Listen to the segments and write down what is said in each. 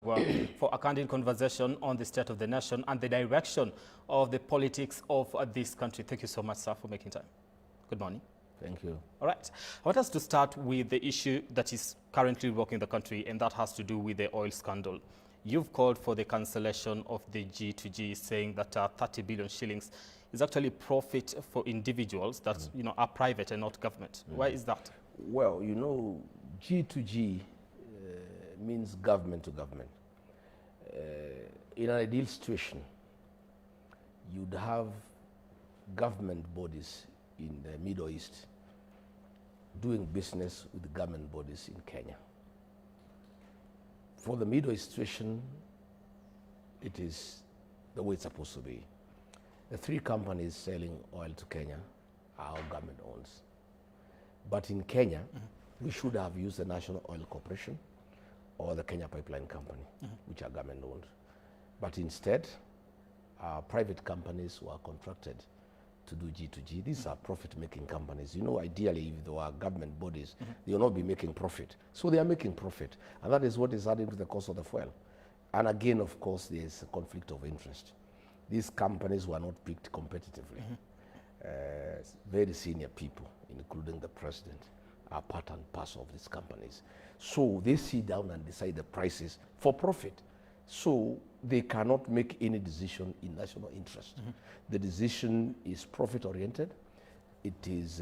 Gachagua for a candid conversation on the state of the nation and the direction of the politics of this country. Thank you so much, sir, for making time. Good morning. Thank you. All right. I want us to start with the issue that is currently rocking the country, and that has to do with the oil scandal. You've called for the cancellation of the G2G, saying that 30 billion shillings is actually profit for individuals that are private and not government. Why is that? Well, G2G means government to government. In an ideal situation, you'd have government bodies in the Middle East doing business with the government bodies in Kenya. For the Middle East situation, it is the way it's supposed to be. The three companies selling oil to Kenya are our government owns. But in Kenya, we should have used the National Oil Corporation or the Kenya Pipeline Company, which are government owned. But instead, private companies were contracted to do G2G. These are profit-making companies. Ideally, if there were government bodies, they will not be making profit. So they are making profit. And that is what is adding to the cost of the fuel. And again, of course, there is a conflict of interest. These companies were not picked competitively. Very senior people, including the president, are part and parcel of these companies. So they sit down and decide the prices for profit. So they cannot make any decision in national interest. The decision is profit-oriented. It is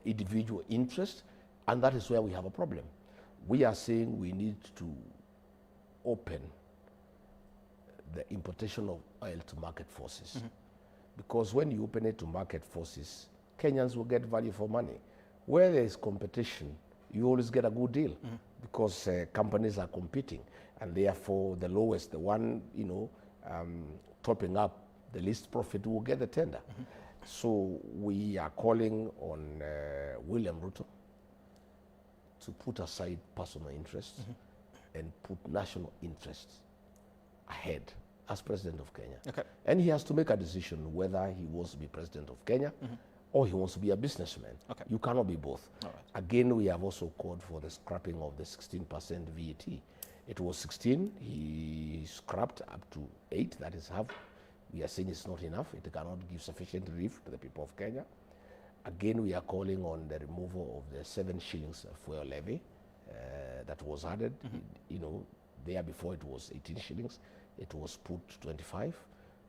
individual interest, and that is where we have a problem. We are saying we need to open the importation of oil to market forces. Because when you open it to market forces, Kenyans will get value for money. Where there is competition, you always get a good deal because companies are competing, and therefore the lowest, the one topping up the least profit will get the tender. So we are calling on William Ruto to put aside personal interests and put national interests ahead as president of Kenya. Okay. And he has to make a decision whether he wants to be president of Kenya or he wants to be a businessman. Okay. You cannot be both. All right. Again, we have also called for the scrapping of the 16% VAT. It was 16, he scrapped up to 8, that is half. We are saying it's not enough, it cannot give sufficient relief to the people of Kenya. Again, we are calling on the removal of the 7 shillings fuel levy that was added. There before it was 18 shillings, it was put to 25.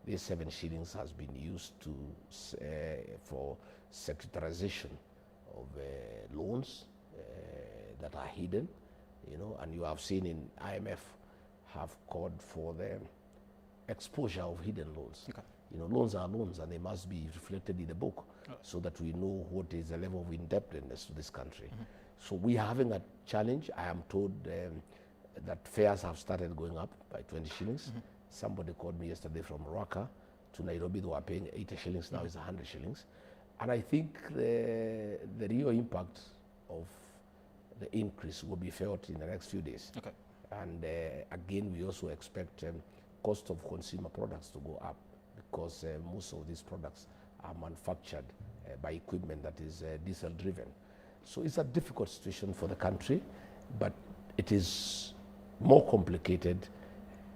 This 7 shillings has been used to for securitization of loans that are hidden, and you have seen in IMF have called for the exposure of hidden loans. Okay. Loans are loans and they must be reflected in the book so that we know what is the level of indebtedness to this country. So we are having a challenge. I am told that fares have started going up by 20 shillings. Somebody called me yesterday from Rwaka to Nairobi. They were paying 80 shillings, now it's 100 shillings. And I think the real impact of the increase will be felt in the next few days. Okay. And again, we also expect cost of consumer products to go up because most of these products are manufactured by equipment that is diesel driven. So it's a difficult situation for the country, but it is more complicated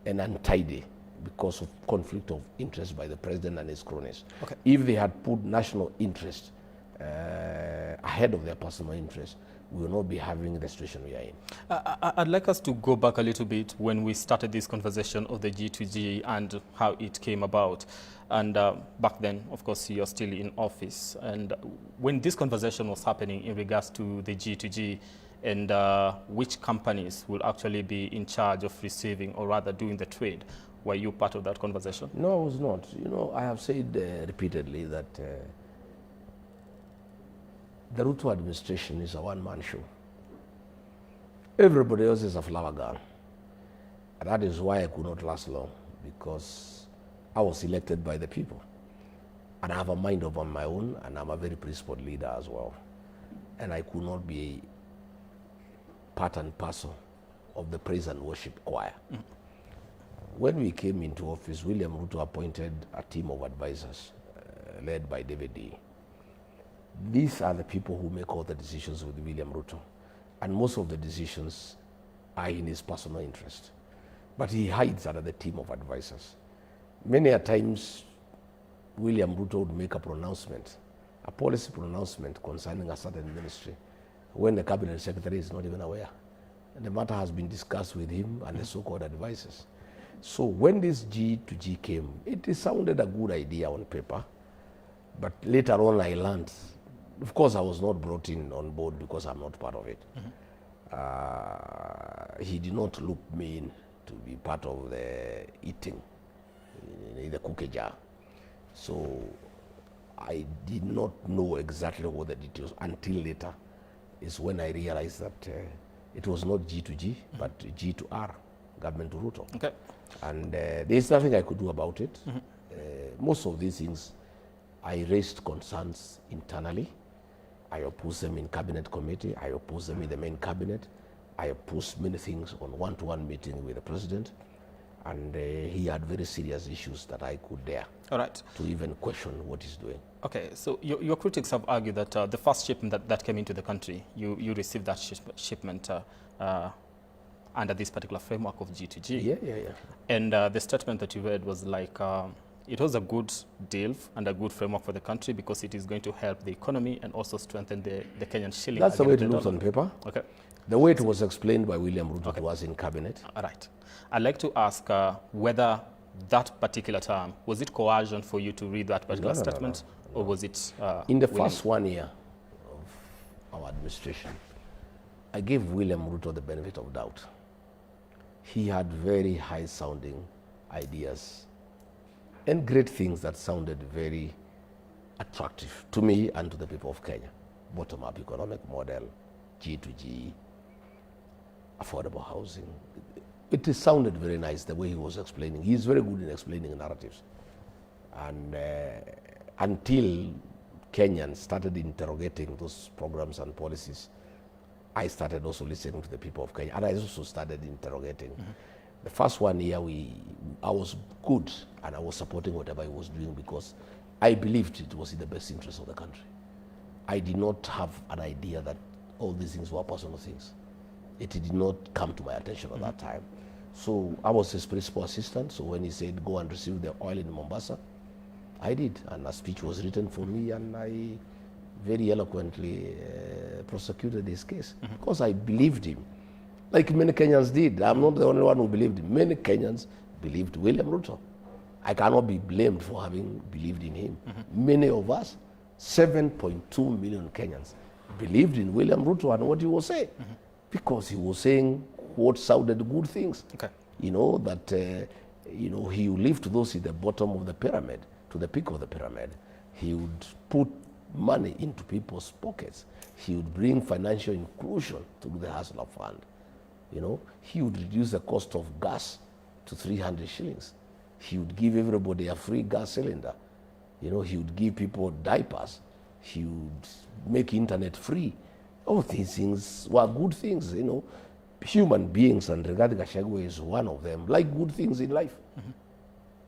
and untidy because of conflict of interest by the president and his cronies. Okay. If they had put national interest ahead of their personal interest, we will not be having the situation we are in. I'd like us to go back a little bit when we started this conversation of the G2G and how it came about. And back then, of course, you're still in office. And when this conversation was happening in regards to the G2G and which companies will actually be in charge of receiving or rather doing the trade, were you part of that conversation? No, I was not. I have said repeatedly that the Ruto administration is a one-man show. Everybody else is a flower girl. And that is why I could not last long, because I was elected by the people. And I have a mind of my own, and I'm a very principled leader as well. And I could not be part and parcel of the praise and worship choir. When we came into office, William Ruto appointed a team of advisors led by David D. These are the people who make all the decisions with William Ruto. And most of the decisions are in his personal interest. but he hides under the team of advisors. Many a times, William Ruto would make a pronouncement, a policy pronouncement concerning a certain ministry, when the cabinet secretary is not even aware. And the matter has been discussed with him and the so-called advisors. So when this G2G came, it sounded a good idea on paper, but later on I learned, of course I was not brought in on board because I'm not part of it. He did not look me in to be part of the eating, in the cookie jar. So I did not know exactly what the details until later is when I realized that it was not G2G, but G2R, government to Ruto. Okay. And there's nothing I could do about it. Most of these things, I raised concerns internally. I opposed them in cabinet committee. I opposed them in the main cabinet. I opposed many things on one-to-one meeting with the president. And he had very serious issues that I could dare to even question what he's doing. Okay, so your critics have argued that the first shipment that came into the country, you received that shipment under this particular framework of G2G. Yeah. And the statement that you read was like, it was a good deal and a good framework for the country because it is going to help the economy and also strengthen the Kenyan shilling. That's the way it looks on paper. Okay. The way it was explained by William Ruto to us in cabinet. All right. I'd like to ask whether that particular term, was it coercion for you to read that particular statement, or was it in the first 1 year of our administration, I gave William Ruto the benefit of doubt. He had very high-sounding ideas and great things that sounded very attractive to me and to the people of Kenya. Bottom-up economic model, G2G, affordable housing. It sounded very nice the way he was explaining. He's very good in explaining narratives. And until Kenyans started interrogating those programs and policies, I started also listening to the people of Kenya. And I also started interrogating. The first 1 year, I was good and I was supporting whatever he was doing because I believed it was in the best interest of the country. I did not have an idea that all these things were personal things. It did not come to my attention at that time. So I was his principal assistant. So when he said, go and receive the oil in Mombasa, I did. And a speech was written for me and I very eloquently prosecuted his case because I believed him. Like many Kenyans did. I'm not the only one who believed him. Many Kenyans believed William Ruto. I cannot be blamed for having believed in him. Many of us, 7.2 million Kenyans, believed in William Ruto and what he was saying because he was saying what sounded good things. Okay. You know, that, he would lift those at the bottom of the pyramid to the peak of the pyramid. He would put money into people's pockets. He would bring financial inclusion through the Hustler Fund. He would reduce the cost of gas to 300 shillings. He would give everybody a free gas cylinder. He would give people diapers. He would make internet free. All these things were good things, Human beings, and Rigathi Gachagua is one of them, like good things in life.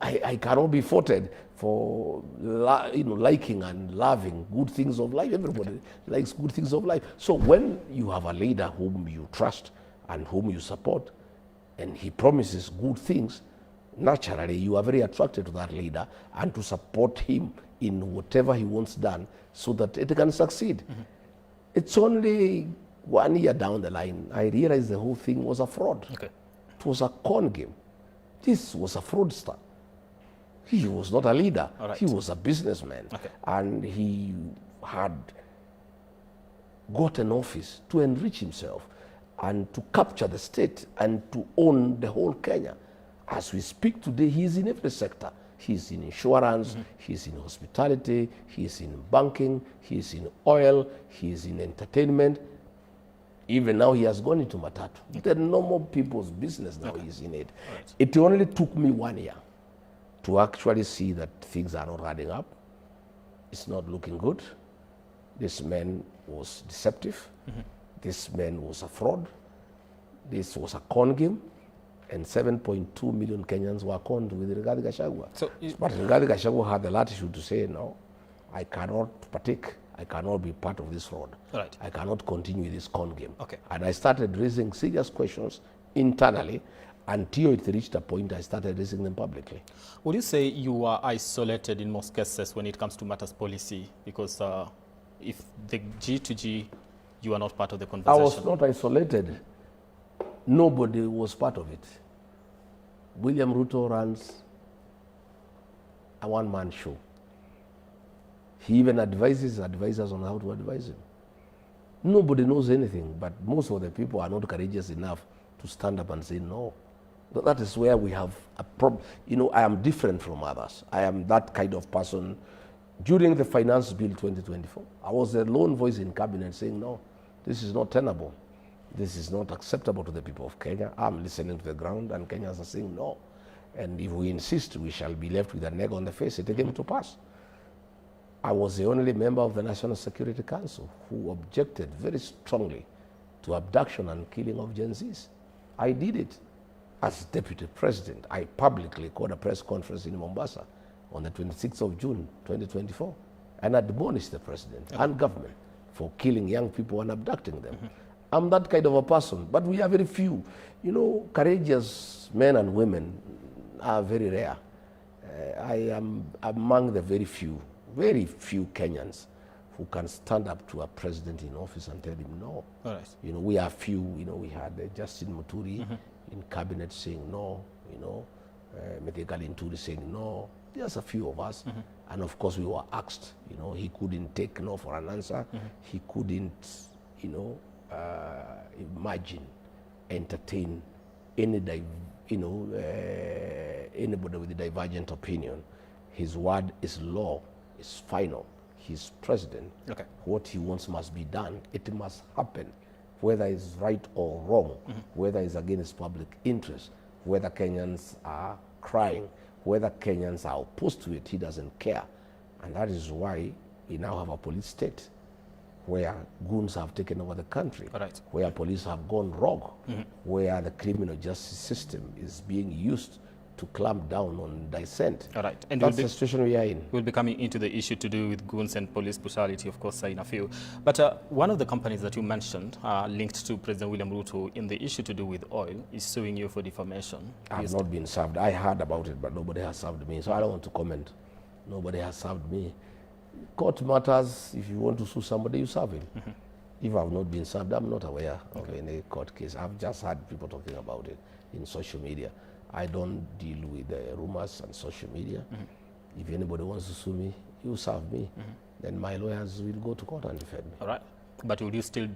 I cannot be faulted for liking and loving good things of life. Everybody likes good things of life. So when you have a leader whom you trust and whom you support, and he promises good things, naturally you are very attracted to that leader and to support him in whatever he wants done so that it can succeed. It's only 1 year down the line, I realized the whole thing was a fraud. Okay. It was a con game. This was a fraudster. He was not a leader. Right. He was a businessman. Okay. And he had got an office to enrich himself and to capture the state and to own the whole Kenya. As we speak today, he is in every sector. He is in insurance, he is in hospitality, he is in banking, he is in oil, he is in entertainment. Even now he has gone into Matatu. The normal people's business now he is in it. Right. It only took me 1 year to actually see that things are not adding up. It's not looking good. This man was deceptive. This man was a fraud. This was a con game. And 7.2 million Kenyans were conned with Rigathi Gachagua. But Rigathi Gachagua had the latitude to say, no, I cannot partake. I cannot be part of this fraud. Right. I cannot continue this con game. Okay. And I started raising serious questions internally. Until it reached a point, I started raising them publicly. Would you say you are isolated in most cases when it comes to matters policy? Because if the G2G, you are not part of the I conversation. was not isolated. Nobody was part of it. William Ruto runs a one-man show. He even advises advisors on how to advise him. Nobody knows anything, but most of the people are not courageous enough to stand up and say no. That is where we have a problem. You know, I am different from others. I am that kind of person. During the Finance Bill 2024, I was the lone voice in cabinet saying, no, this is not tenable. This is not acceptable to the people of Kenya. I'm listening to the ground, and Kenyans are saying no. And if we insist, we shall be left with an egg on the face. It came to pass. I was the only member of the National Security Council who objected very strongly to abduction and killing of Gen Zs. I did it. As deputy president, I publicly called a press conference in Mombasa on the 26th of June, 2024, and admonished the president and government for killing young people and abducting them. I'm that kind of a person, but we are very few. You know, courageous men and women are very rare. I am among the very few Kenyans who can stand up to a president in office and tell him no. All right. You know, we are few. You know, we had Justin Muturi in cabinet saying no. You know, Metekali Nturi saying no. There's a few of us, and of course we were asked. You know, he couldn't take no for an answer. He couldn't, you know, imagine, entertain any, anybody with a divergent opinion. His word is law, is final. He's president. Okay. What he wants must be done. It must happen, whether it's right or wrong, whether it's against public interest, whether Kenyans are crying, whether Kenyans are opposed to it. He doesn't care. And that is why we now have a police state where goons have taken over the country, where police have gone rogue, where the criminal justice system is being used to clamp down on dissent. All right. And that's the situation we are in. We'll be coming into the issue to do with goons and police brutality, of course, in a few. But one of the companies that you mentioned linked to President William Ruto in the issue to do with oil is suing you for defamation. I have not been served. I heard about it, but nobody has served me, so I don't want to comment. Nobody has served me. Court matters. If you want to sue somebody, you serve him. If I've not been served, I'm not aware of any court case. I've just heard people talking about it in social media. I don't deal with rumors on social media. If anybody wants to sue me, you serve me. Then my lawyers will go to court and defend me. All right. But will you still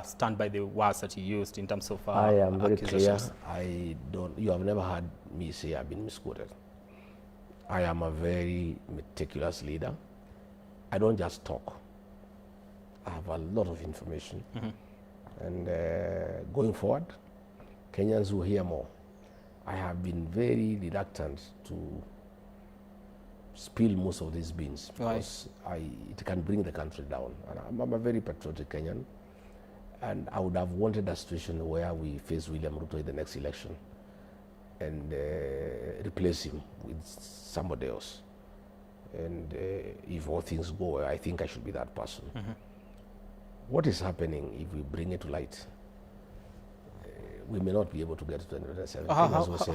stand by the words that you used in terms of I am very clear. You have never heard me say I've been misquoted. I am a very meticulous leader. I don't just talk. I have a lot of information. And going forward, Kenyans will hear more. I have been very reluctant to spill most of these beans because it can bring the country down. And I'm a very patriotic Kenyan, and I would have wanted a situation where we face William Ruto in the next election and replace him with somebody else. And if all things go well, I think I should be that person. What is happening if we bring it to light? We may not be able to get to 2027.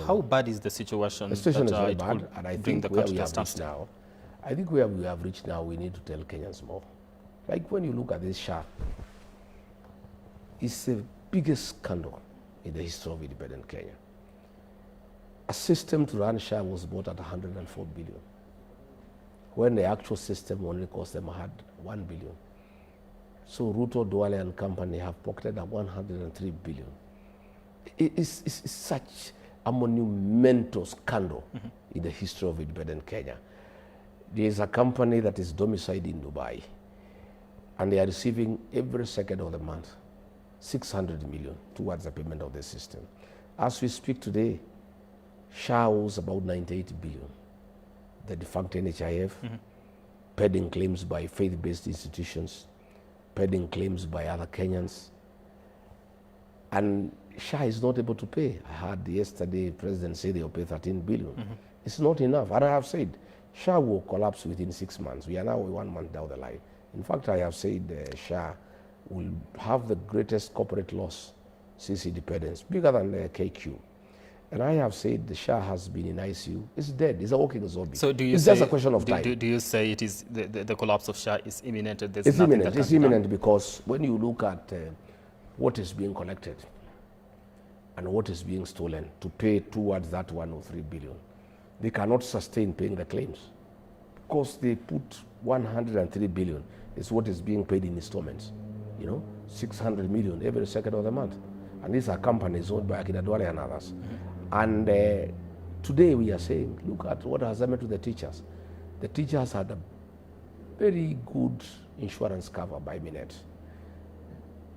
How bad is the situation? The situation is very bad, and I think where we have reached now, we need to tell Kenyans more. Like when you look at this SHA, it's the biggest scandal in the history of independent Kenya. A system to run SHA was bought at 104 billion, when the actual system only cost them 1 billion. So Ruto, Duale and company have pocketed 103 billion. It's such a monumental scandal in the history of independent Kenya. There is a company that is domiciled in Dubai, and they are receiving every second of the month 600 million towards the payment of the system. As we speak today, SHA owes about 98 billion. The defunct NHIF, pending claims by faith-based institutions, pending claims by other Kenyans, and SHA is not able to pay. I heard yesterday the president say they'll pay 13 billion. It's not enough. And I have said SHA will collapse within 6 months. We are now 1 month down the line. In fact, I have said SHA will have the greatest corporate loss since independence, bigger than KQ. And I have said the Shah has been in ICU. It's dead. It's a walking zombie. So do you it's say, just a question of time. Do you say it is the collapse of Shah is imminent? And there's It's nothing imminent. that can It's be done? imminent because when you look at what is being collected and what is being stolen to pay towards that 103 billion, they cannot sustain paying the claims because they put 103 billion is what is being paid in installments. 600 million every second of the month. And these are companies owned by Akina Duale and others. And today we are saying, look at what has happened to the teachers. The teachers had a very good insurance cover by Minet.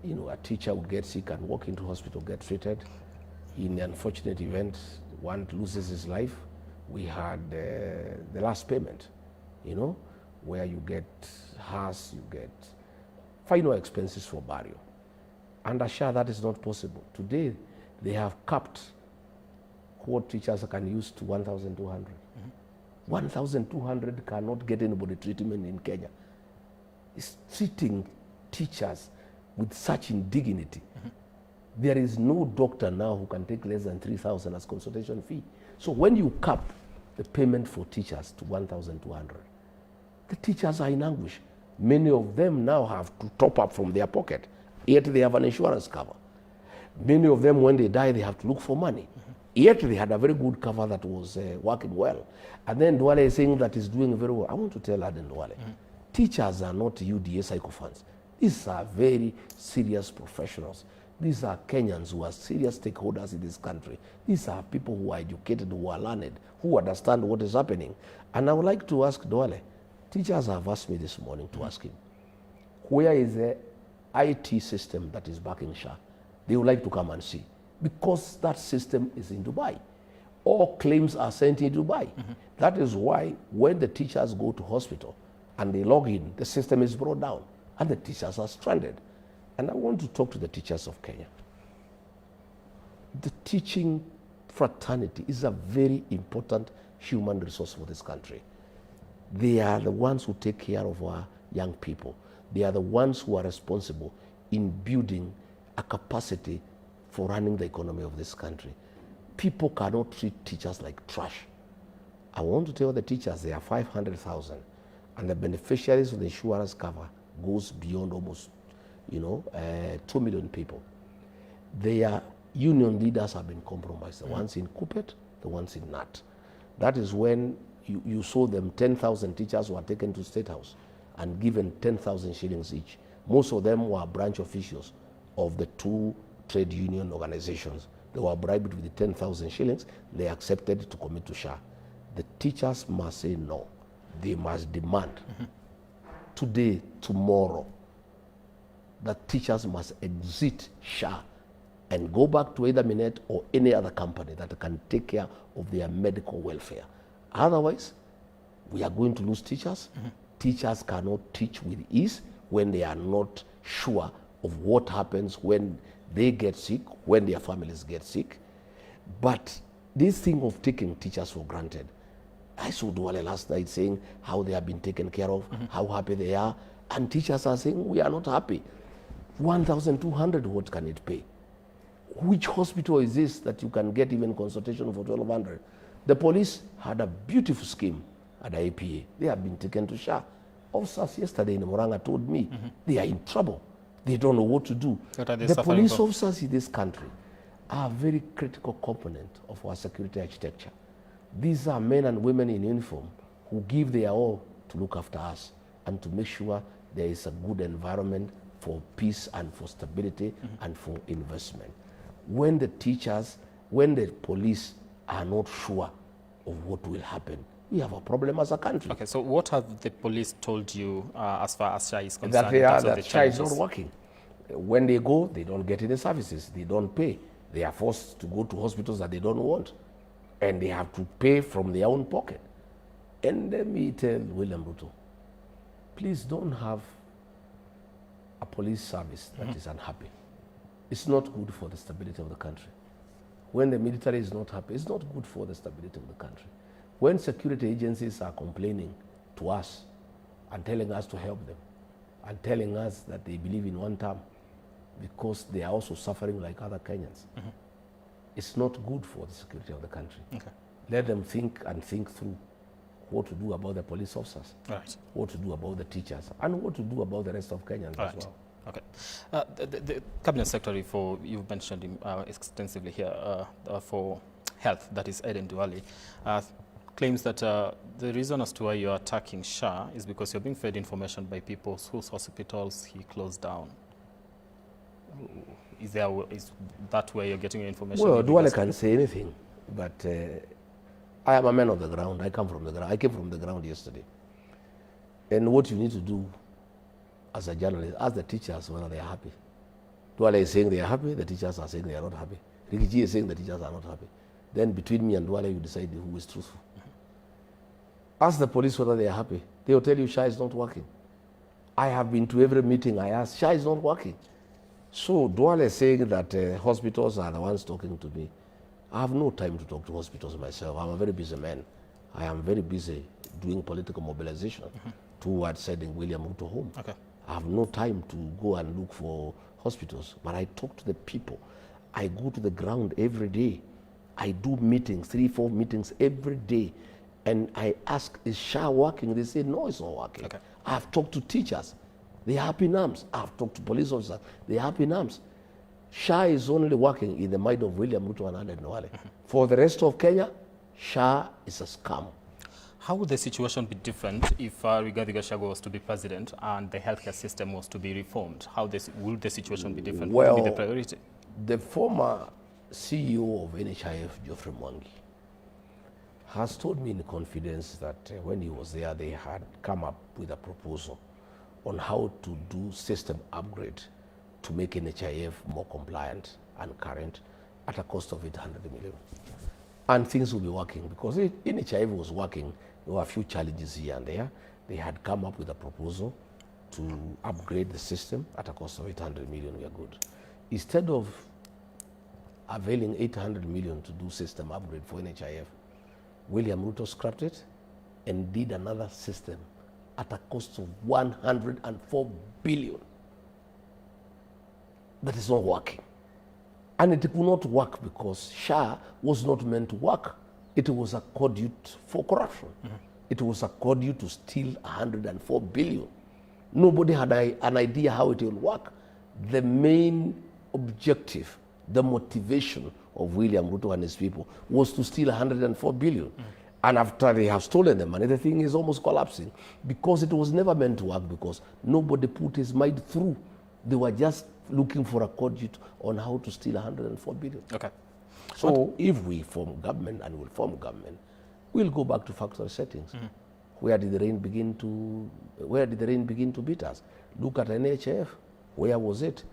A teacher would get sick and walk into hospital, get treated. In the unfortunate event, one loses his life. We had the last payment, where you get house, you get final expenses for burial. Under Shah, that is not possible. Today, they have capped what teachers can use to 1,200. 1,200 cannot get anybody treatment in Kenya. It's treating teachers with such indignity. There is no doctor now who can take less than 3,000 as consultation fee. So when you cap the payment for teachers to 1,200, the teachers are in anguish. Many of them now have to top up from their pocket, yet they have an insurance cover. Many of them, when they die, they have to look for money. Yet they had a very good cover that was working well. And then Duale is saying that is doing very well. I want to tell Aden Duale, teachers are not UDA psychophants. These are very serious professionals. These are Kenyans who are serious stakeholders in this country. These are people who are educated, who are learned, who understand what is happening. And I would like to ask Duale, teachers have asked me this morning to ask him, where is the IT system that is backing Shah? They would like to come and see. Because that system is in Dubai. All claims are sent in Dubai. That is why when the teachers go to hospital and they log in, the system is brought down and the teachers are stranded. And I want to talk to the teachers of Kenya. The teaching fraternity is a very important human resource for this country. They are the ones who take care of our young people. They are the ones who are responsible in building a capacity for running the economy of this country. People cannot treat teachers like trash. I want to tell the teachers they are 500,000 and the beneficiaries of the insurance cover goes beyond almost 2 million people. Their union leaders have been compromised, the ones in Kupet, the ones in NAT. That is when you saw them, 10,000 teachers were taken to State House and given 10,000 shillings each. Most of them were branch officials of the two trade union organizations. They were bribed with the 10,000 shillings. They accepted to commit to Shah. The teachers must say no. They must demand today, tomorrow, that teachers must exit Shah and go back to either Minet or any other company that can take care of their medical welfare. Otherwise, we are going to lose teachers. Teachers cannot teach with ease when they are not sure of what happens when they get sick, when their families get sick. But this thing of taking teachers for granted, I saw Duale last night saying how they have been taken care of, how happy they are, and teachers are saying we are not happy. 1,200, what can it pay? Which hospital is this that you can get even consultation for 1,200? The police had a beautiful scheme at the APA. They have been taken to Shah. Officers yesterday in Moranga told me they are in trouble. They don't know what to do. The police officers in this country are a very critical component of our security architecture. These are men and women in uniform who give their all to look after us and to make sure there is a good environment for peace and for stability and for investment. When the teachers, when the police are not sure of what will happen, we have a problem as a country. Okay, so what have the police told you as far as Shah is concerned? That Shah is not working. When they go, they don't get any services. They don't pay. They are forced to go to hospitals that they don't want. And they have to pay from their own pocket. And let me tell William Ruto, please don't have a police service that is unhappy. It's not good for the stability of the country. When the military is not happy, it's not good for the stability of the country. When security agencies are complaining to us and telling us to help them and telling us that they believe in one term because they are also suffering like other Kenyans, it's not good for the security of the country. Okay. Let them think and think through what to do about the police officers, Right. what to do about the teachers, and what to do about the rest of Kenyans as well. Okay. The Cabinet Secretary for, you've mentioned him extensively here, for health, that is Eden Duale, claims that the reason as to why you're attacking Shah is because you're being fed information by people whose hospitals he closed down. Is that where you're getting your information? Well, Duale can say anything, but I am a man of the ground. I come from the ground. I came from the ground yesterday. And what you need to do as a journalist, ask the teachers whether they are happy. Duale is saying they are happy, the teachers are saying they are not happy. Rigathi is saying the teachers are not happy. Then between me and Duale, you decide who is truthful. Ask the police whether they are happy. They will tell you Shah is not working. I have been to every meeting I asked, Shah is not working. So Duale is saying that hospitals are the ones talking to me. I have no time to talk to hospitals myself. I'm a very busy man. I am very busy doing political mobilization towards sending William Ruto home. Okay. I have no time to go and look for hospitals, but I talk to the people. I go to the ground every day. I do meetings, 3-4 meetings every day. And I ask, is Shah working? They say, no, it's not working. Okay. I have talked to teachers. They are up in arms. I have talked to police officers. They are up in arms. Shah is only working in the mind of William Ruto and Eden Duale. For the rest of Kenya, Shah is a scam. How would the situation be different if Rigathi Gachagua was to be president and the healthcare system was to be reformed? Would the situation be different? What would be the priority? The former CEO of NHIF, Geoffrey Mwangi, has told me in confidence that when he was there, they had come up with a proposal on how to do system upgrade to make NHIF more compliant and current at a cost of 800 million. And things will be working because NHIF was working. There were a few challenges here and there. They had come up with a proposal to upgrade the system at a cost of 800 million. We are good. Instead of availing 800 million to do system upgrade for NHIF, William Ruto scrapped it and did another system at a cost of 104 billion. That is not working. And it could not work because Shah was not meant to work. It was a conduit for corruption. It was a conduit to steal 104 billion. Nobody had an idea how it will work. The main objective, the motivation of William Ruto and his people was to steal 104 billion. And after they have stolen the money, the thing is almost collapsing because it was never meant to work because nobody put his mind through. They were just looking for a conduit on how to steal 104 billion. Okay. So if we form government and will form government, we'll go back to factory settings. Where did the rain begin to beat us? Look at NHF. Where was it?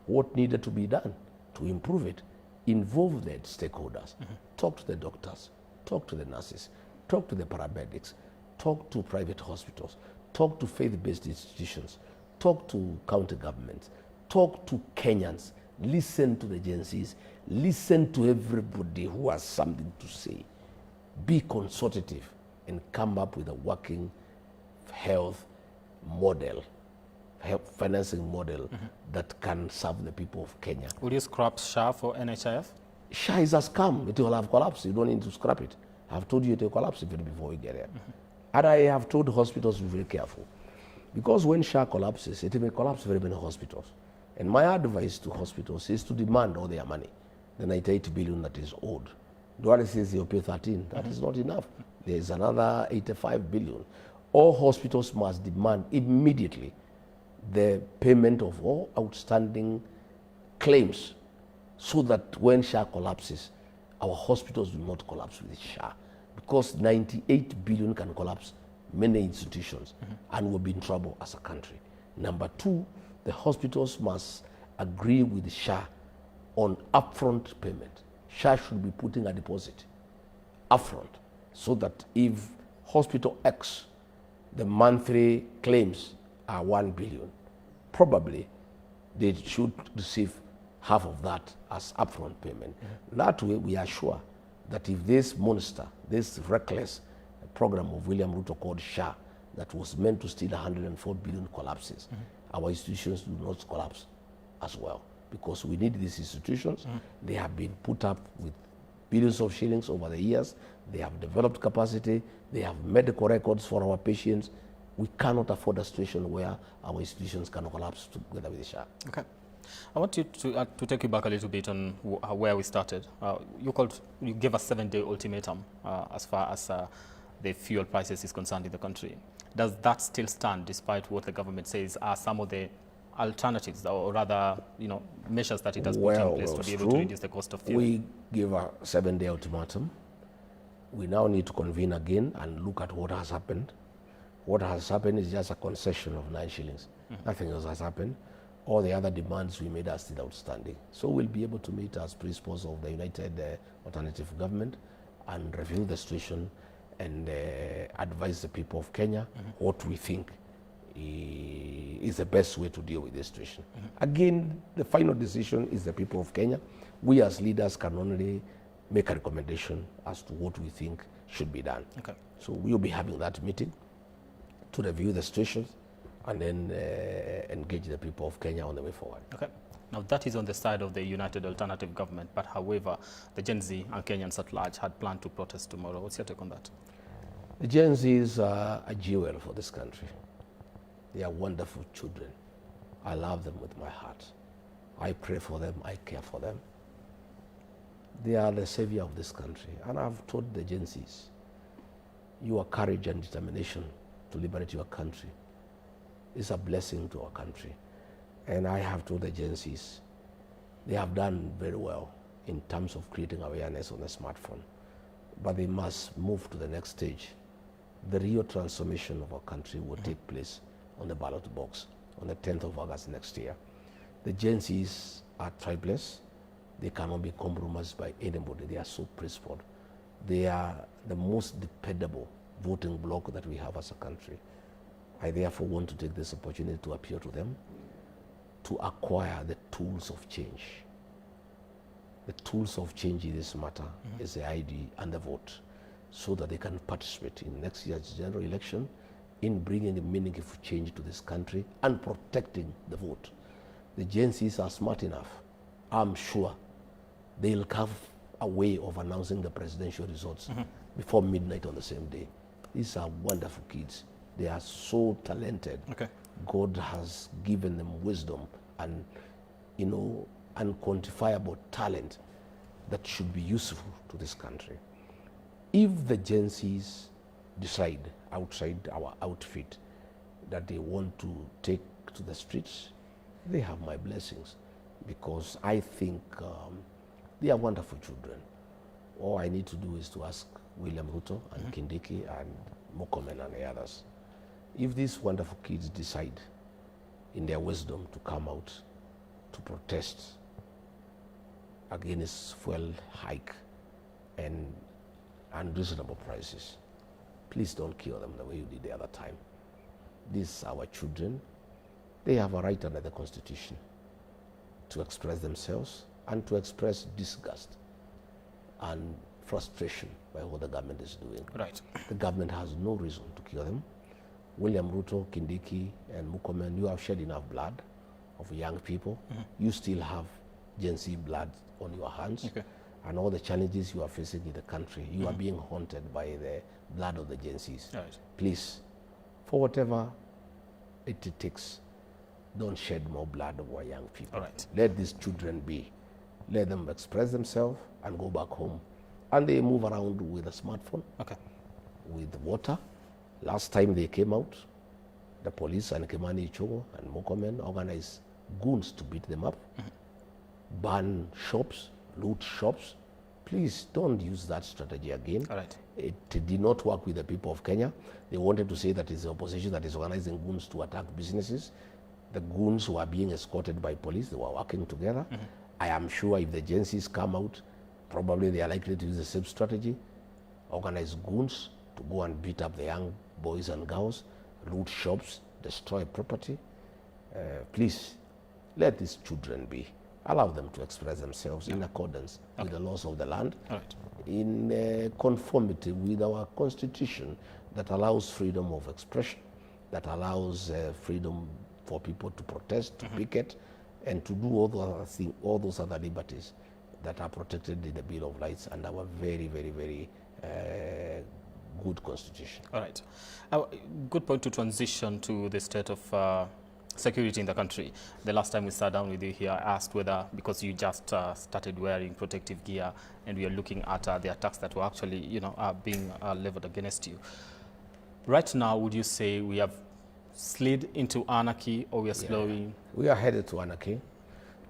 What needed to be done to improve it? Involve the stakeholders. Talk to the doctors. Talk to the nurses. Talk to the paramedics. Talk to private hospitals. Talk to faith-based institutions. Talk to county governments. Talk to Kenyans. Listen to the agencies. Listen to everybody who has something to say. Be consultative and come up with a working health model, health financing model that can serve the people of Kenya. Would you scrap Shah for NHIF? Shah is a scam. It will have collapsed. You don't need to scrap it. I've told you it will collapse even before we get there. And I have told hospitals to be very careful. Because when Shah collapses, it may collapse very many hospitals. And my advice to hospitals is to demand all their money, the 98 billion that is owed. Duale says he'll pay 13. That is not enough. There is another 85 billion. All hospitals must demand immediately the payment of all outstanding claims so that when Shah collapses, our hospitals do not collapse with Shah. Because 98 billion can collapse many institutions and we'll be in trouble as a country. Number two, the hospitals must agree with Shah on upfront payment. Shah should be putting a deposit upfront so that if hospital X, the monthly claims are 1 billion, probably they should receive half of that as upfront payment. That way we are sure that if this monster, this reckless program of William Ruto called Shah that was meant to steal 104 billion collapses, our institutions do not collapse as well. because we need these institutions. They have been put up with billions of shillings over the years. They have developed capacity. They have medical records for our patients. We cannot afford a situation where our institutions can collapse together with the SHA. Okay. I want you to take you back a little bit on where we started. You gave us 7-day ultimatum as far as the fuel prices is concerned in the country. Does that still stand despite what the government says are some of the alternatives, or rather, measures that it has put in place to be able to reduce the cost of fuel? We give a 7-day ultimatum. We now need to convene again and look at what has happened. What has happened is just a concession of 9 shillings. Nothing else has happened. All the other demands we made are still outstanding. So we'll be able to meet as principals of the United Alternative Government and review the situation and advise the people of Kenya what we think is the best way to deal with this situation. Again, the final decision is the people of Kenya. We as leaders can only make a recommendation as to what we think should be done. Okay. So we'll be having that meeting to review the situation and then engage the people of Kenya on the way forward. Okay. Now that is on the side of the United Alternative Government, but however, the Gen Z and Kenyans at large had planned to protest tomorrow. What's your take on that? The Gen Zs are a jewel for this country. They are wonderful children. I love them with my heart. I pray for them, I care for them. They are the savior of this country. And I've told the Gen Zs, your courage and determination to liberate your country is a blessing to our country. And I have told the Gen Zs, they have done very well in terms of creating awareness on the smartphone. But they must move to the next stage. The real transformation of our country will take place on the ballot box on the 10th of August next year. The Gen Zs are tribeless. They cannot be compromised by anybody. They are so principled. They are the most dependable voting bloc that we have as a country. I therefore want to take this opportunity to appeal to them to acquire the tools of change. The tools of change in this matter is the ID and the vote, so that they can participate in next year's general election in bringing a meaningful change to this country and protecting the vote. The Gen Zs are smart enough. I'm sure they'll have a way of announcing the presidential results before midnight on the same day. These are wonderful kids. They are so talented. Okay. God has given them wisdom and, unquantifiable talent that should be useful to this country. If the Gen Zs decide outside our outfit that they want to take to the streets, they have my blessings, because I think they are wonderful children. All I need to do is to ask William Ruto and Kindiki and Murkomen and the others, if these wonderful kids decide in their wisdom to come out to protest against fuel hike and unreasonable prices, please don't kill them the way you did the other time. These are our children. They have a right under the Constitution to express themselves and to express disgust and frustration by what the government is doing. Right. The government has no reason to kill them. William Ruto, Kindiki, and Murkomen, you have shed enough blood of young people. You still have Gen Z blood on your hands. Okay. And all the challenges you are facing in the country, you are being haunted by the blood of the Gen Zs. Right. Please, for whatever it takes, don't shed more blood of our young people. All right. Let these children be. Let them express themselves and go back home. And they move around with a smartphone, Okay. with water. Last time they came out, the police and Kimani Ichung'wah and Murkomen organized goons to beat them up, burn shops, loot shops. Please don't use that strategy again. All right. It did not work with the people of Kenya. They wanted to say that it's the opposition that is organizing goons to attack businesses. The goons were being escorted by police. They were working together. I am sure if the Gen Zs come out, probably they are likely to use the same strategy, organize goons to go and beat up the young boys and girls, loot shops, destroy property. Please, let these children be. Allow them to express themselves in accordance with the laws of the land, All right. in conformity with our constitution that allows freedom of expression, that allows freedom for people to protest, to picket, and to do all those other liberties that are protected in the Bill of Rights and our very, very, very good constitution. All right. Good point to transition to the state of security in the country. The last time we sat down with you here, I asked whether, because you just started wearing protective gear and we are looking at the attacks that were actually, being leveled against you. Right now, would you say we have slid into anarchy, or we are slowing? We are headed to anarchy.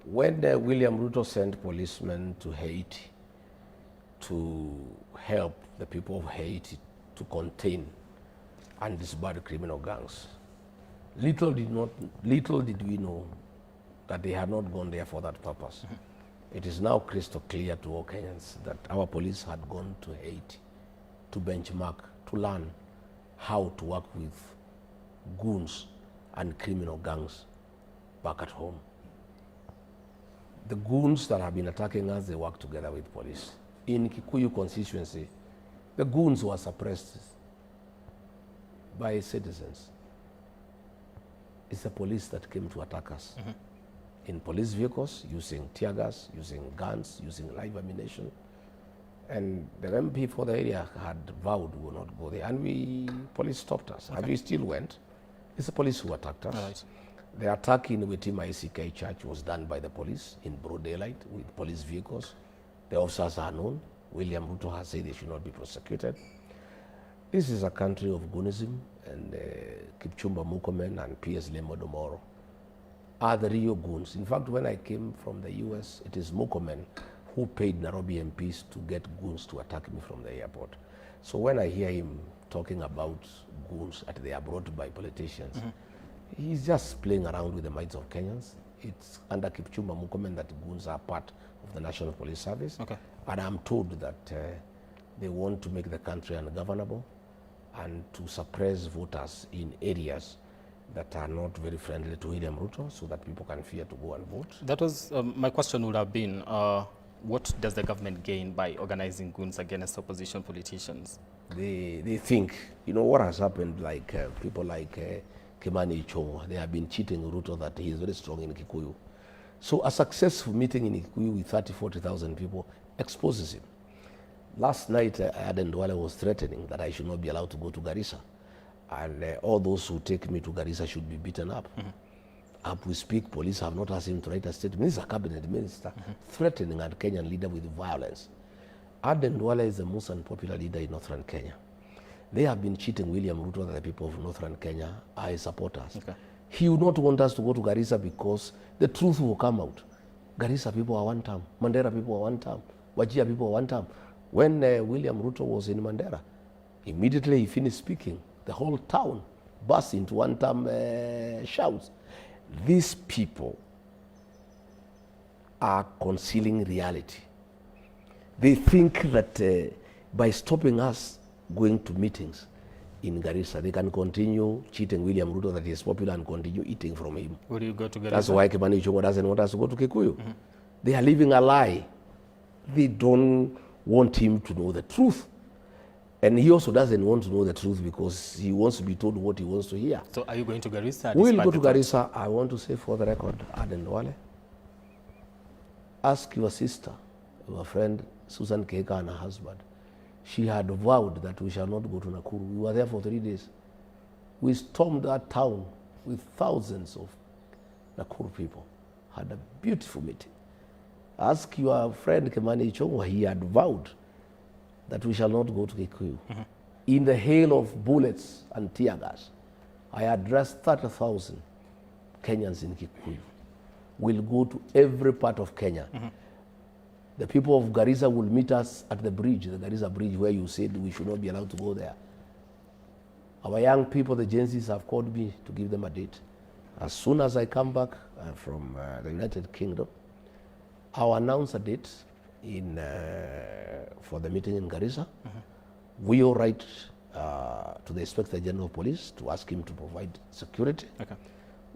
When William Ruto sent policemen to Haiti to help the people of Haiti to contain and disband criminal gangs, little did we know that they had not gone there for that purpose. It is now crystal clear to all Kenyans that our police had gone to Haiti to benchmark, to learn how to work with goons and criminal gangs back at home. The goons that have been attacking us, they work together with police. In Kikuyu constituency, the goons were suppressed by citizens. It's the police that came to attack us. In police vehicles, using tear gas, using guns, using live ammunition. And the MP for the area had vowed we would not go there. And police stopped us. And we still went. It's the police who attacked us. Right. The attack in Witima ICK Church was done by the police in broad daylight with police vehicles. The officers are known. William Ruto has said they should not be prosecuted. This is a country of goonism, and Kipchumba Murkomen and P.S. Lemodomoro are the real goons. In fact, when I came from the US, it is Murkomen who paid Nairobi MPs to get goons to attack me from the airport. So when I hear him talking about goons that they are brought by politicians, he's just playing around with the minds of Kenyans. It's under Kipchumba Murkomen that goons are part of the National Police Service. And I'm told that they want to make the country ungovernable and to suppress voters in areas that are not very friendly to William Ruto, so that people can fear to go and vote. That was my question would have been, what does the government gain by organizing goons against opposition politicians? They think, what has happened, like people like Kimani Ichung'wah, they have been cheating Ruto that he is very strong in Kikuyu. So a successful meeting in Kikuyu with 40,000 people exposes him. Last night, Aden Duale was threatening that I should not be allowed to go to Garissa. And all those who take me to Garissa should be beaten up. Up we speak, police have not asked him to write a statement. This is a cabinet minister threatening a Kenyan leader with violence. Aden Duale is the most unpopular leader in northern Kenya. They have been cheating William Ruto that the people of northern Kenya are his supporters. He would not want us to go to Garissa because the truth will come out. Garissa people are one term, Mandera people are one term, Wajir people are one term. When William Ruto was in Mandera, immediately he finished speaking, the whole town burst into one term shouts. These people are concealing reality. They think that by stopping us going to meetings in Garissa, they can continue cheating William Ruto that he is popular and continue eating from him. Would you go to Garissa? That's why Kimani Ichung'wah doesn't want us to go to Kikuyu. They are living a lie. They don't want him to know the truth. And he also doesn't want to know the truth because he wants to be told what he wants to hear. So are you going to Garissa? We'll go to Garissa. I want to say for the record, Aden Duale, ask your sister, your friend Susan Keka and her husband. She had vowed that we shall not go to Nakuru. We were there for 3 days. We stormed that town with thousands of Nakuru people. Had a beautiful meeting. Ask your friend Kimani Ichung'wah, he had vowed that we shall not go to Kikuyu. In the hail of bullets and tear gas, I addressed 30,000 Kenyans in Kikuyu. We'll go to every part of Kenya. The people of Garissa will meet us at the bridge, the Garissa bridge, where you said we should not be allowed to go there. Our young people, the Gen Zs, have called me to give them a date. As soon as I come back from the United Kingdom, I'll announce a date for the meeting in Garissa. We'll write to the Inspector General of Police to ask him to provide security.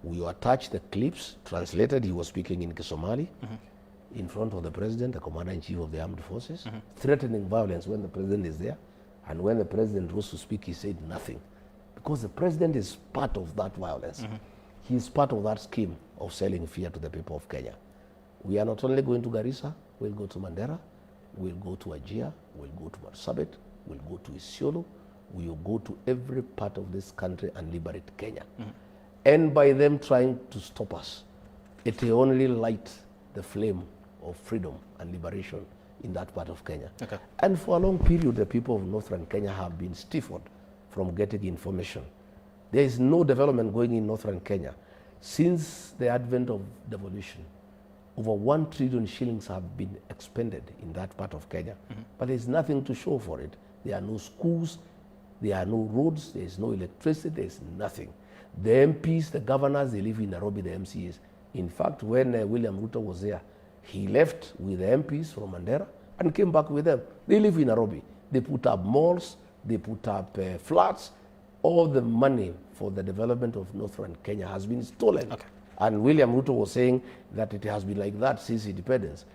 We will attach the clips, translated, he was speaking in Kisomali, in front of the President, the Commander-in-Chief of the Armed Forces, threatening violence when the President is there. And when the President was to speak, he said nothing. Because the President is part of that violence. He's part of that scheme of selling fear to the people of Kenya. We are not only going to Garissa, we'll go to Mandera, we'll go to Wajir, we'll go to Marsabit, we'll go to Isiolo, we'll go to every part of this country and liberate Kenya. And by them trying to stop us, it will only light the flame of freedom and liberation in that part of Kenya. Okay. And for a long period, the people of northern Kenya have been stifled from getting information. There is no development going in northern Kenya. Since the advent of devolution, over 1 trillion shillings have been expended in that part of Kenya, but there's nothing to show for it. There are no schools, there are no roads, there's no electricity, there's nothing. The MPs, the governors, they live in Nairobi, the MCAs. In fact, when William Ruto was there, he left with the MPs from Mandera and came back with them. They live in Nairobi. They put up malls, they put up flats. All the money for the development of northern Kenya has been stolen. Okay. And William Ruto was saying that it has been like that since independence.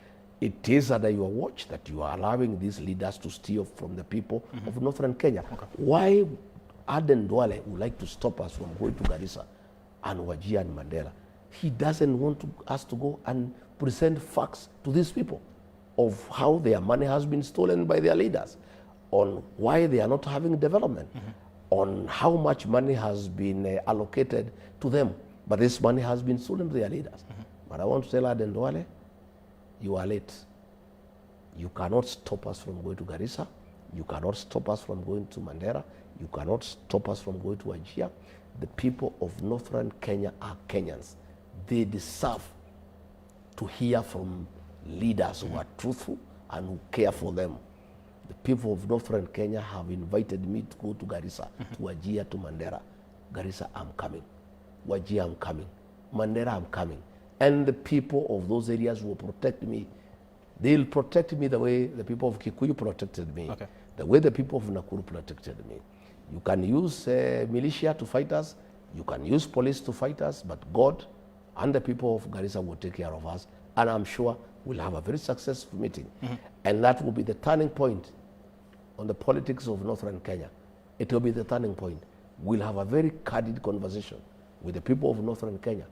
It is under your watch that you are allowing these leaders to steal from the people of northern Kenya. Okay. Why Aden Duale would like to stop us from going to Garissa and Wajir and Mandela? He doesn't want us to go and present facts to these people of how their money has been stolen by their leaders, on why they are not having development, on how much money has been allocated to them, but this money has been stolen to their leaders. But I want to tell Aden Duale, you are late. You cannot stop us from going to Garissa. You cannot stop us from going to Mandera. You cannot stop us from going to Wajir. The people of northern Kenya are Kenyans. They deserve to hear from leaders who are truthful and who care for them. The people of northern Kenya have invited me to go to Garissa, to Wajir, to Mandera. Garissa, I'm coming. Wajir, I'm coming. Mandera, I'm coming. And the people of those areas will protect me. They'll protect me the way the people of Kikuyu protected me, the way the people of Nakuru protected me. You can use militia to fight us, you can use police to fight us, but God and the people of Garissa will take care of us. And I'm sure we'll have a very successful meeting. And that will be the turning point on the politics of northern Kenya. It will be the turning point. We'll have a very candid conversation with the people of northern Kenya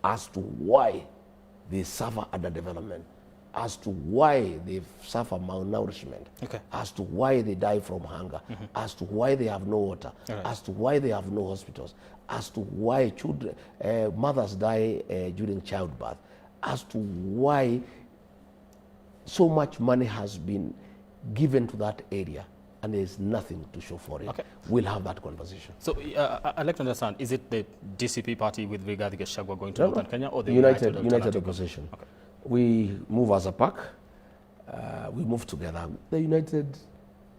as to why they suffer underdevelopment, as to why they suffer malnourishment, as to why they die from hunger, as to why they have no water, as to why they have no hospitals, as to why children, mothers die during childbirth, as to why so much money has been given to that area and there is nothing to show for it. We'll have that conversation. So I'd like to understand, is it the DCP party with Rigathi Gachagua going to Northern Kenya, or the United Opposition? We move as a pack, we move together. The United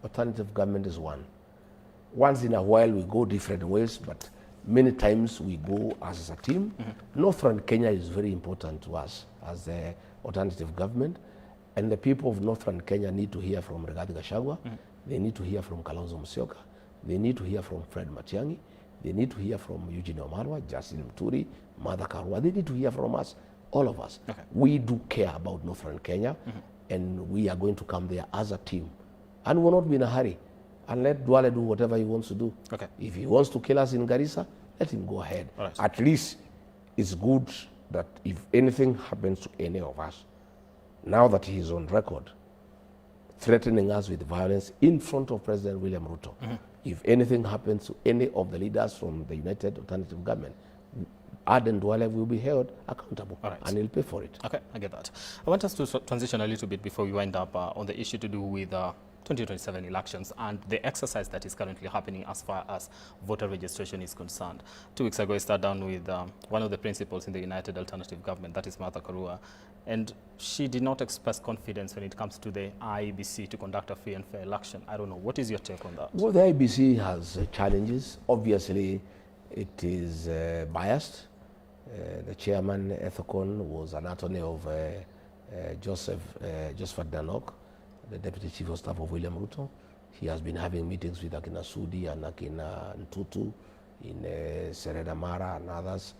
Alternative Government is one. Once in a while we go different ways, but many times we go as a team. Northern Kenya is very important to us as the alternative government, and the people of Northern Kenya need to hear from Rigathi Gachagua. They need to hear from Kalonzo Musyoka. They need to hear from Fred Matiang'i. They need to hear from Eugene Wamalwa, Justin Muturi, Martha Karua. They need to hear from us, all of us. We do care about Northern Kenya, and we are going to come there as a team. And we'll not be in a hurry. And let Duale do whatever he wants to do. If he wants to kill us in Garissa, let him go ahead. At least it's good that if anything happens to any of us, now that he is on record, threatening us with violence in front of President William Ruto, if anything happens to any of the leaders from the United Alternative Government, Aden Duale will be held accountable, and he'll pay for it. I get that. I want us to transition a little bit before we wind up on the issue to do with 2027 elections and the exercise that is currently happening as far as voter registration is concerned. 2 weeks ago, I sat down with one of the principals in the United Alternative Government, that is Martha Karua, and she did not express confidence when it comes to the IEBC to conduct a free and fair election. I don't know. What is your take on that? Well, the IEBC has challenges. Obviously, it is biased. The chairman, Ethicon, was an attorney of Joseph Danok, the deputy chief of staff of William Ruto. He has been having meetings with Akina Sudi and Akina Ntutu in Sereda Mara and others.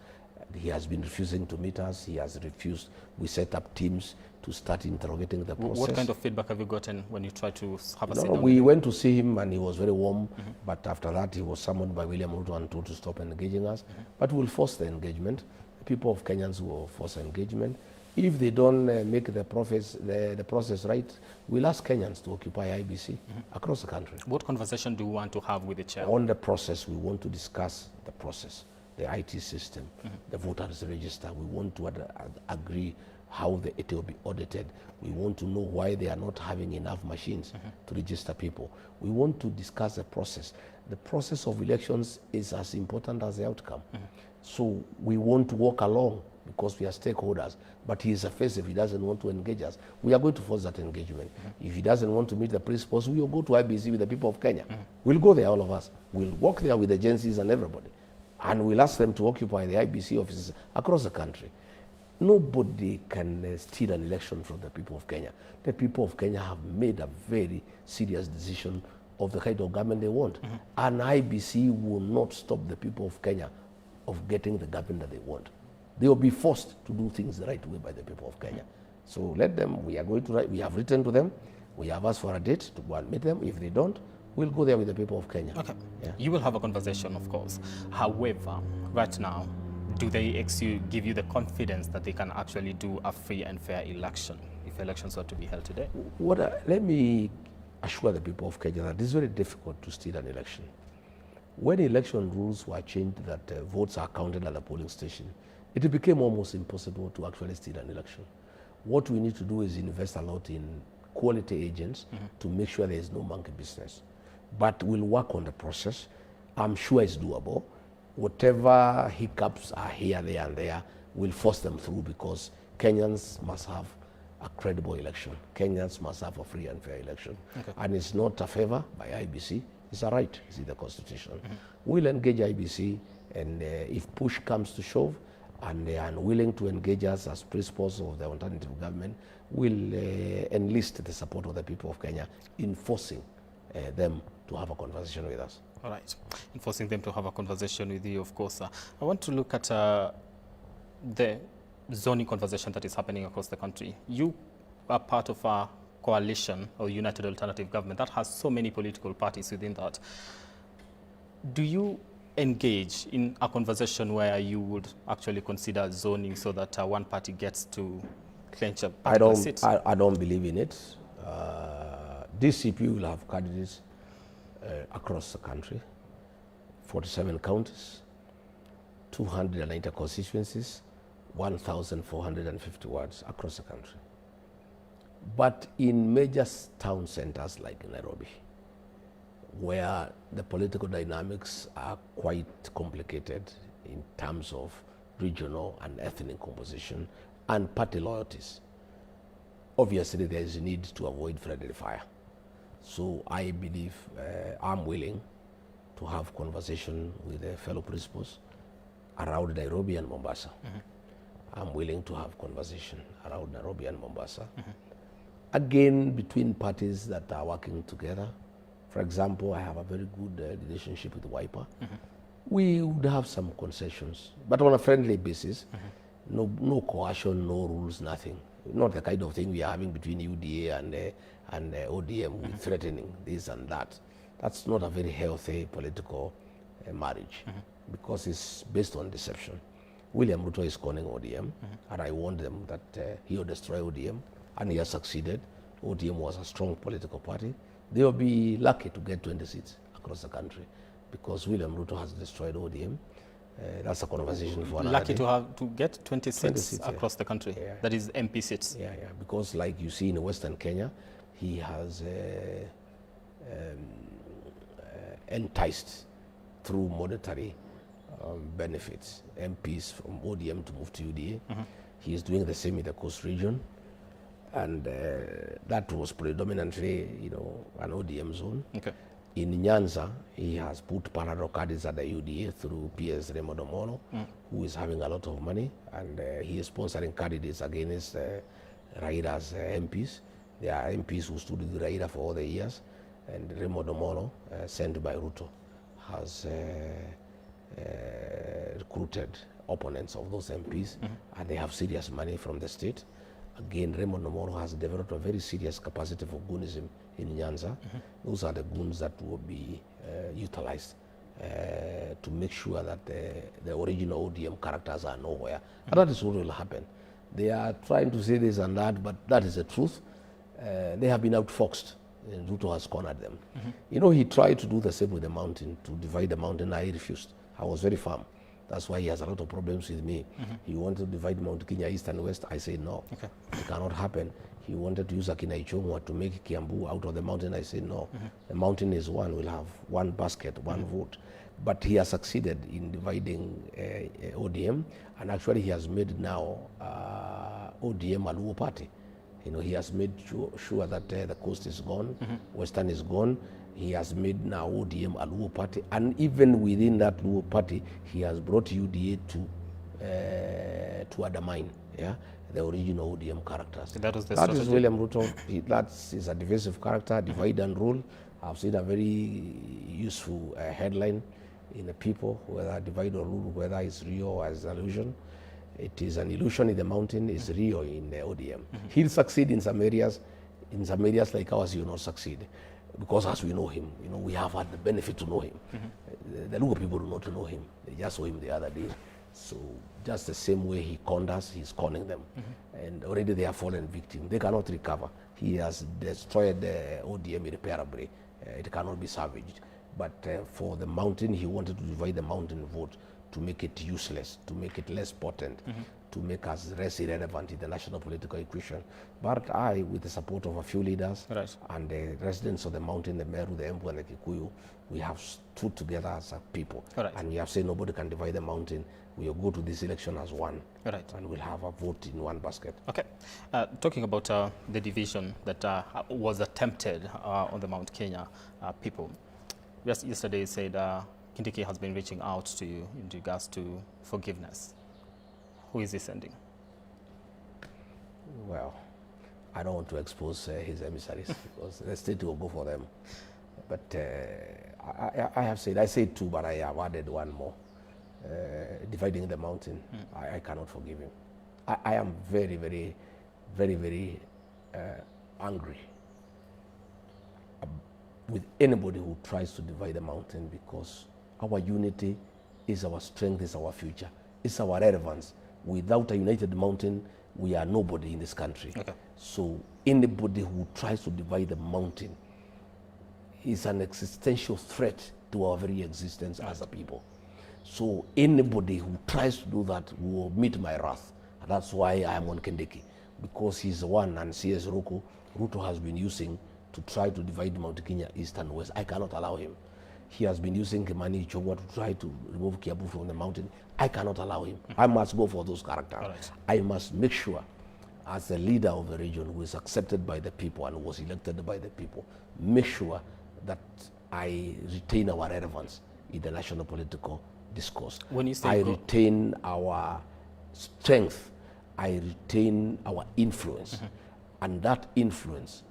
He has been refusing to meet us. He has refused. We set up teams to start interrogating the process. What kind of feedback have you gotten when you tried to have a sit No, down? we went to see him and he was very warm, but after that he was summoned by William Ruto and told to stop engaging us. But we'll force the engagement. The people of Kenyans will force engagement. If they don't make the process right, we'll ask Kenyans to occupy IBC across the country. What conversation do you want to have with the chair? On the process, we want to discuss the process, the IT system, the voters register. We want to agree how it will be audited. We want to know why they are not having enough machines to register people. We want to discuss the process. The process of elections is as important as the outcome. So we want to walk along because we are stakeholders, but he is offensive. He doesn't want to engage us. We are going to force that engagement. If he doesn't want to meet the principals, we will go to IBC with the people of Kenya. We'll go there, all of us. We'll walk there with the agencies and everybody. And we'll ask them to occupy the IBC offices across the country. Nobody can steal an election from the people of Kenya. The people of Kenya have made a very serious decision of the kind of government they want. And IBC will not stop the people of Kenya of getting the government that they want. They will be forced to do things the right way by the people of Kenya. So let them, we are going to write, we have written to them, we have asked for a date to go and meet them. If they don't, we'll go there with the people of Kenya. Okay. Yeah. You will have a conversation, of course. However, right now, do they give you the confidence that they can actually do a free and fair election if elections were to be held today? Let me assure the people of Kenya that it's very difficult to steal an election. When election rules were changed that votes are counted at the polling station, it became almost impossible to actually steal an election. What we need to do is invest a lot in quality agents to make sure there is no monkey business. But we'll work on the process. I'm sure it's doable. Whatever hiccups are here, there, and there, we'll force them through because Kenyans must have a credible election. Kenyans must have a free and fair election. Okay. And it's not a favor by IBC, it's a right, it's in the Constitution. We'll engage IBC, and if push comes to shove, and they are unwilling to engage us as principals of the alternative government, we'll enlist the support of the people of Kenya in forcing them to have a conversation with us. All right. In forcing them to have a conversation with you, of course. I want to look at the zoning conversation that is happening across the country. You are part of a coalition or united alternative government that has so many political parties within that. Do you engage in a conversation where you would actually consider zoning so that one party gets to clinch a particular seat? I don't believe in it. DCP will have candidates across the country, 47 counties, 290 constituencies, 1,450 wards across the country. But in major town centers like Nairobi, where the political dynamics are quite complicated in terms of regional and ethnic composition and party loyalties, obviously there is a need to avoid friendly fire. So I believe I'm willing to have conversation with the fellow principals around Nairobi and Mombasa. I'm willing to have conversation around Nairobi and Mombasa. Again, between parties that are working together. For example, I have a very good relationship with Wiper. We would have some concessions, but on a friendly basis. No coercion, no rules, nothing. Not the kind of thing we are having between UDA and ODM, with threatening this and that. That's not a very healthy political marriage because it's based on deception. William Ruto is calling ODM, and I warned them that he will destroy ODM, and he has succeeded. ODM was a strong political party. They will be lucky to get 20 seats across the country because William Ruto has destroyed ODM. That's a conversation for another day. Lucky to get 20 seats across the country. Yeah. That is MP seats. Yeah, because like you see in Western Kenya, he has enticed through monetary benefits MPs from ODM to move to UDA. He is doing the same in the Coast region, and that was predominantly, an ODM zone. Okay. In Nyanza, he has put parallel candidates at the UDA through PS Raymond Omolo, who is having a lot of money, and he is sponsoring candidates against Raida's MPs. There are MPs who stood with Raida for all the years, and Raymond Omolo, sent by Ruto, has recruited opponents of those MPs, and they have serious money from the state. Again, Raymond Nomoro has developed a very serious capacity for goonism in Nyanza. Those are the goons that will be utilized to make sure that the original ODM characters are nowhere. And that is what will happen. They are trying to say this and that, but that is the truth. They have been outfoxed, and Ruto has cornered them. You know, he tried to do the same with the mountain, to divide the mountain. I refused. I was very firm. That's why he has a lot of problems with me. He wanted to divide Mount Kenya east and west. I said no. Okay. It cannot happen. He wanted to use Akina Ichung'wa to make Kiambu out of the mountain. I said no. The mountain is one. We'll have one basket, one vote. But he has succeeded in dividing ODM, and actually he has made now ODM a Luo party. You know, he has made sure that the coast is gone, western is gone. He has made now ODM a Luo party, and even within that Luo party, he has brought UDA to undermine, the original ODM characters. That was the That strategy. is William Ruto. That is a divisive character, divide and rule. I've seen a very useful headline in the People, whether divide or rule, whether it's real or as illusion. It is an illusion in the mountain, it's real in the ODM. He'll succeed in some areas like ours, he will not succeed. Because as we know him, you know, we have had the benefit to know him. The Luo people do not know him. They just saw him the other day. So just the same way he conned us, he's conning them. And already they have fallen victim. They cannot recover. He has destroyed the ODM irreparably. It cannot be salvaged. But for the mountain, he wanted to divide the mountain vote to make it useless, to make it less potent, to make us less irrelevant in the national political equation. But I, with the support of a few leaders and the residents of the mountain, the Meru, the Embu, and the Kikuyu, we have stood together as a people. And we have said nobody can divide the mountain. We will go to this election as one. And we'll have a vote in one basket. Okay. Talking about the division that was attempted on the Mount Kenya people. Yesterday you said Kindiki has been reaching out to you in regards to forgiveness. Who is he sending? Well, I don't want to expose his emissaries because the state will go for them. But I said two, but I have added one more. Dividing the mountain, I cannot forgive him. I am very, very, very, very angry with anybody who tries to divide the mountain, because our unity is our strength, is our future, is our relevance. Without a united mountain, we are nobody in this country. So anybody who tries to divide the mountain is an existential threat to our very existence as a people. So anybody who tries to do that will meet my wrath. And that's why I am on Kindiki, because he's the one, and CS Ruto has been using to try to divide Mount Kenya east and west. I cannot allow him. He has been using Kimani Ichung'wa to try to remove Kiambu from the mountain. I cannot allow him. I must go for those characters. I must make sure, as the leader of the region who is accepted by the people and was elected by the people, make sure that I retain our relevance in the national political discourse. When you say I retain our strength, I retain our influence, and that influence,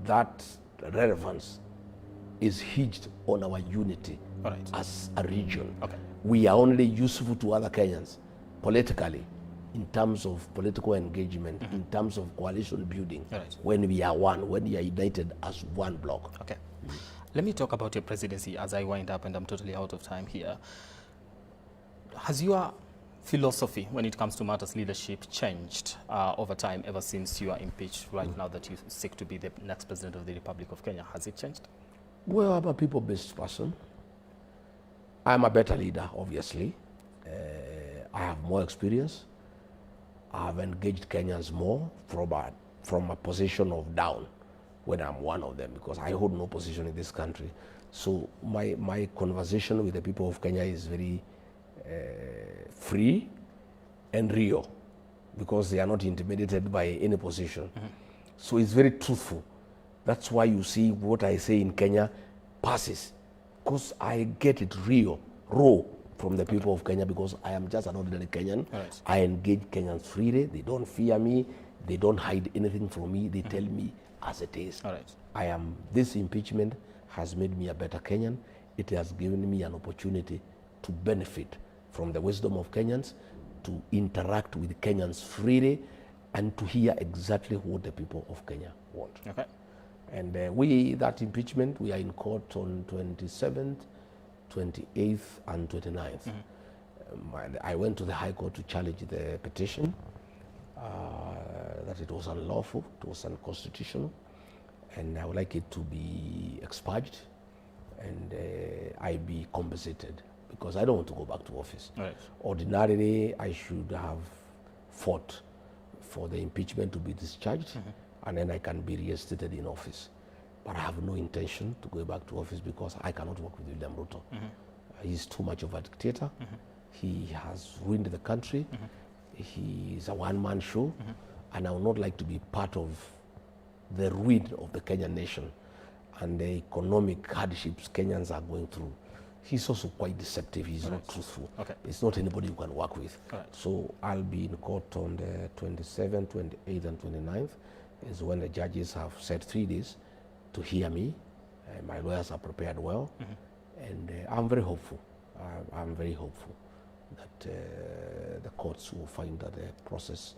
that relevance is hinged on our unity as a region. We are only useful to other Kenyans politically, in terms of political engagement, in terms of coalition building, when we are one, when we are united as one block. Let me talk about your presidency as I wind up, and I'm totally out of time here. Has your philosophy when it comes to matters leadership changed over time, ever since you are impeached right now that you seek to be the next president of the Republic of Kenya? Has it changed? Well, I'm a people-based person. I'm a better leader, obviously. I have more experience. I have engaged Kenyans more from a position of down when I'm one of them, because I hold no position in this country. So my conversation with the people of Kenya is very free and real, because they are not intimidated by any position. So it's very truthful. That's why you see what I say in Kenya passes, because I get it real, raw from the people of Kenya, because I am just an ordinary Kenyan. I engage Kenyans freely. They don't fear me. They don't hide anything from me. They tell me as it is. This impeachment has made me a better Kenyan. It has given me an opportunity to benefit from the wisdom of Kenyans, to interact with Kenyans freely and to hear exactly what the people of Kenya want. Okay. And that impeachment, we are in court on 27th, 28th, and 29th. And I went to the High Court to challenge the petition, that it was unlawful, it was unconstitutional, and I would like it to be expurged and I be compensated, because I don't want to go back to office. Right. Ordinarily, I should have fought for the impeachment to be discharged, and then I can be reinstated in office. But I have no intention to go back to office because I cannot work with William Ruto. He's too much of a dictator. He has ruined the country. He is a one-man show, and I would not like to be part of the ruin of the Kenyan nation and the economic hardships Kenyans are going through. He's also quite deceptive. He's not truthful. Okay. It's not anybody you can work with. Right. So I'll be in court on the 27th, 28th, and 29th is when the judges have set 3 days to hear me. My lawyers are prepared well, and I'm very hopeful. I'm very hopeful that the courts will find that the process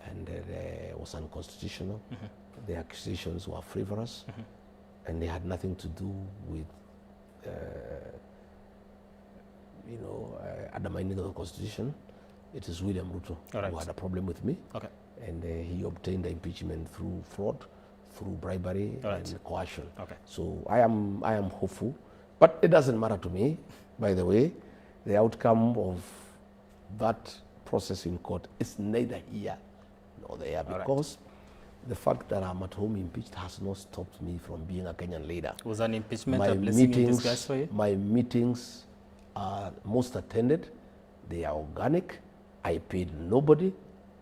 and was unconstitutional. The accusations were frivolous, and they had nothing to do with undermining the Constitution. It is William Ruto who had a problem with me, and he obtained the impeachment through fraud, through bribery and coercion. So I am hopeful, but it doesn't matter to me. By the way, the outcome of that process in court is neither here nor there, because the fact that I'm at home impeached has not stopped me from being a Kenyan leader. Was an impeachment a blessing in disguise for you? My meetings are most attended. They are organic. I paid nobody.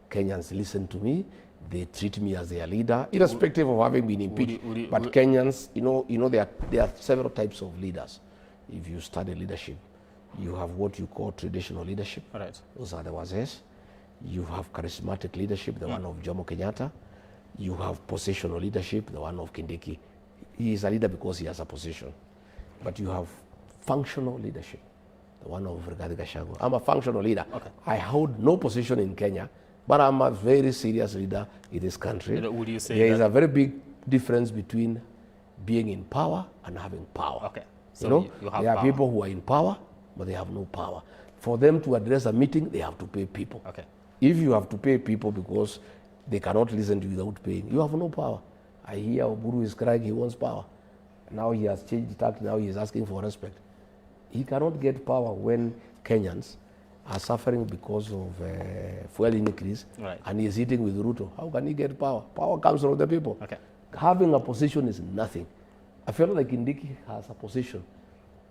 Kenyans listen to me. They treat me as their leader, irrespective of having been impeached. But Kenyans, there are several types of leaders. If you study leadership, you have what you call traditional leadership. Those are the wazes. You have charismatic leadership, the one of Jomo Kenyatta. You have positional leadership, the one of Kindiki. He is a leader because he has a position. But you have functional leadership, the one of Rigathi Gachagua. I'm a functional leader. I hold no position in Kenya, but I'm a very serious leader in this country. Would you say there is a very big difference between being in power and having power. So you have there are power. people who are in power, but they have no power. For them to address a meeting, they have to pay people. If you have to pay people because they cannot listen to you without paying, you have no power. I hear Oburu is crying, he wants power. Now he has changed tax, now he is asking for respect. He cannot get power when Kenyans are suffering because of fuel increase, and he is eating with Ruto. How can he get power? Power comes from the people. Having a position is nothing. I feel like Kindiki has a position,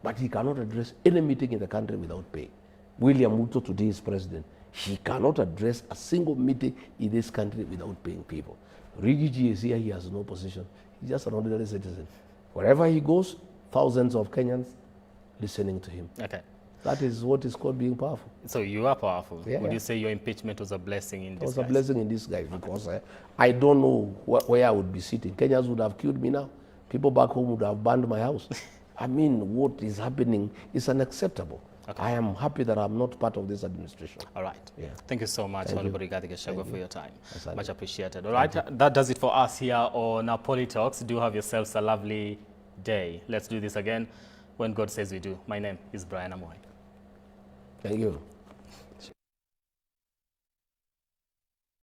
but he cannot address any meeting in the country without paying. William Ruto today is president. He cannot address a single meeting in this country without paying people. Rigathi is here, he has no position. He's just an ordinary citizen. Wherever he goes, thousands of Kenyans listening to him. That is what is called being powerful. So you are powerful. Would you say your impeachment was a blessing in disguise? It was a blessing in disguise because I don't know where I would be sitting. Kenyans would have killed me now. People back home would have burned my house. I mean, what is happening is unacceptable. I am happy that I'm not part of this administration. All right. Thank you so much, Honorable Rigathi Gachagua, for your time. Much appreciated. All right. That does it for us here on Poly Talks. Do have yourselves a lovely day. Let's do this again when God says we do. My name is Brian Amoy. Thank you.